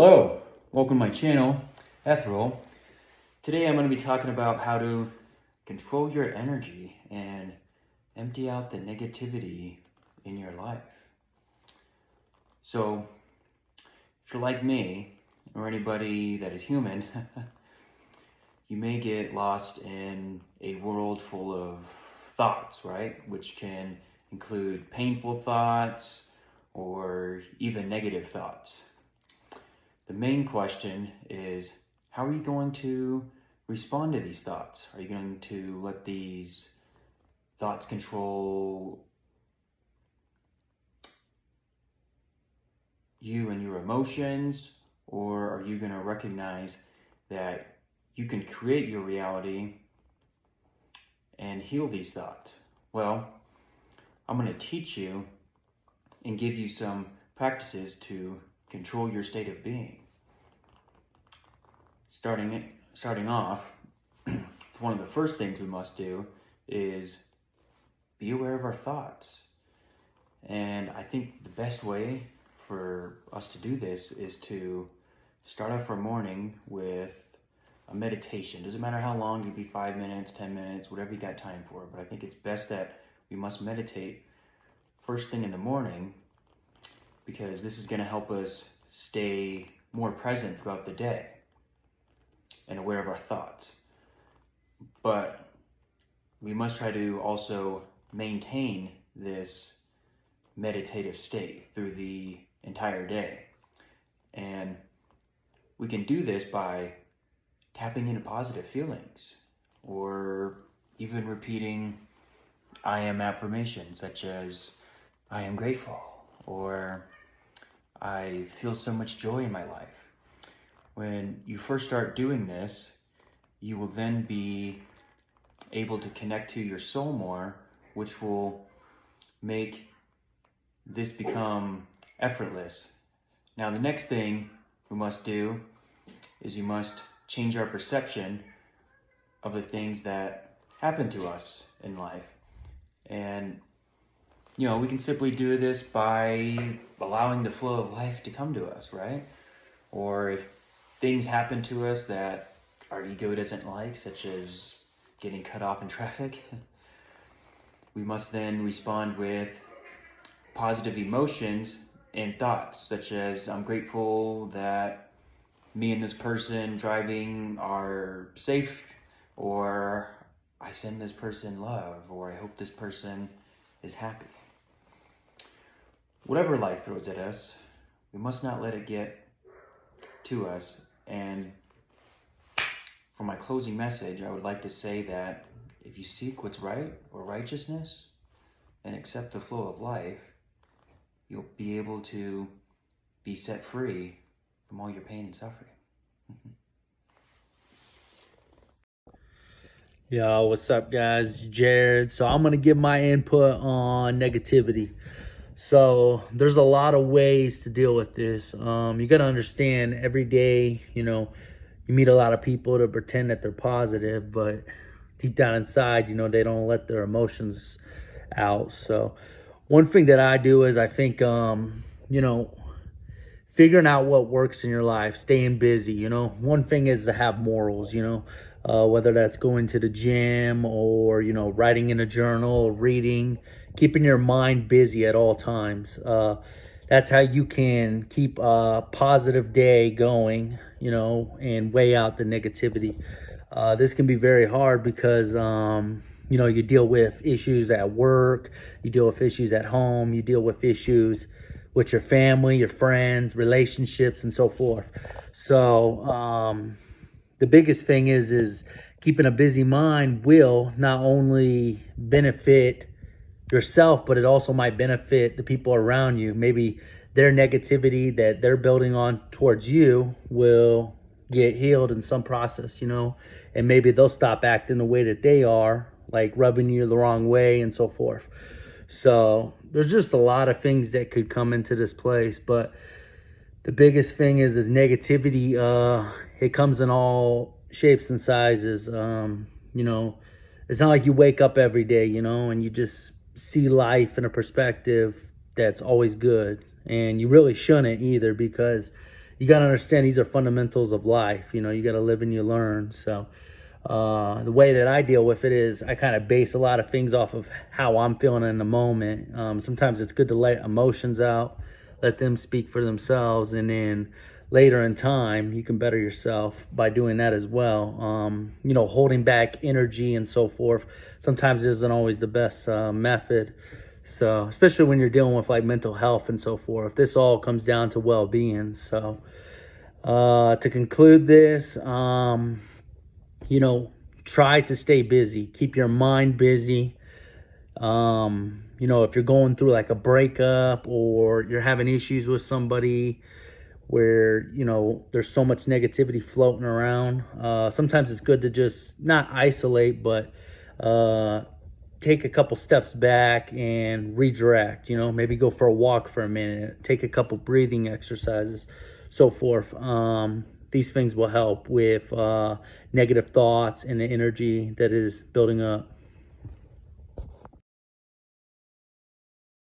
Hello, welcome to my channel, Ethereal. Today I'm going to be talking about how to control your energy and empty out the negativity in your life. So, if you're like me, or anybody that is human, you may get lost in a world full of thoughts, right? Which can include painful thoughts or even negative thoughts. The main question is, how are you going to respond to these thoughts? Are you going to let these thoughts control you and your emotions? Or are you going to recognize that you can create your reality and heal these thoughts? Well, I'm going to teach you and give you some practices to control your state of being. Starting off, one of the first things we must do is be aware of our thoughts. And I think the best way for us to do this is to start off our morning with a meditation. Doesn't matter how long, it could be 5 minutes, 10 minutes, whatever you got time for. But I think it's best that we must meditate first thing in the morning, because this is going to help us stay more present throughout the day and aware of our thoughts. But we must try to also maintain this meditative state through the entire day. And we can do this by tapping into positive feelings, or even repeating I am affirmations such as I am grateful, or I feel so much joy in my life. When you first start doing this, you will then be able to connect to your soul more, which will make this become effortless. Now, the next thing we must do is we must change our perception of the things that happen to us in life. And we can simply do this by allowing the flow of life to come to us, right? Or if things happen to us that our ego doesn't like, such as getting cut off in traffic, we must then respond with positive emotions and thoughts, such as I'm grateful that me and this person driving are safe, or I send this person love, or I hope this person is happy. Whatever life throws at us, we must not let it get to us. And for my closing message, I would like to say that if you seek what's right or righteousness and accept the flow of life, you'll be able to be set free from all your pain and suffering. Yo, what's up, guys? Jared. So I'm going to give my input on negativity. So there's a lot of ways to deal with this. You got to understand, every day, you meet a lot of people to pretend that they're positive, but deep down inside, they don't let their emotions out. So one thing that I do is I think, figuring out what works in your life, staying busy. One thing is to have morals, whether that's going to the gym or, writing in a journal, reading, keeping your mind busy at all times. That's how you can keep a positive day going, and weigh out the negativity. This can be very hard because, you deal with issues at work, you deal with issues at home, you deal with issues with your family, your friends, relationships, and so forth. So the biggest thing is keeping a busy mind will not only benefit yourself, but it also might benefit the people around you. Maybe their negativity that they're building on towards you will get healed in some process, and maybe they'll stop acting the way that they are, like rubbing you the wrong way and so forth. So there's just a lot of things that could come into this place, but the biggest thing is negativity. It comes in all shapes and sizes. It's not like you wake up every day, and you just see life in a perspective that's always good. And you really shouldn't either, because you got to understand these are fundamentals of life. You know, you got to live and you learn. So the way that I deal with it is I kind of base a lot of things off of how I'm feeling in the moment. Sometimes it's good to let emotions out, let them speak for themselves, and then later in time you can better yourself by doing that as well. You know, holding back energy and so forth sometimes isn't always the best method. So especially when you're dealing with like mental health and so forth, this all comes down to well-being. So to conclude this, you know, try to stay busy, keep your mind busy. You know, if you're going through like a breakup or you're having issues with somebody where, you know, there's so much negativity floating around, sometimes it's good to just not isolate, but take a couple steps back and redirect. You know, maybe go for a walk for a minute, take a couple breathing exercises, so forth. These things will help with negative thoughts and the energy that is building up.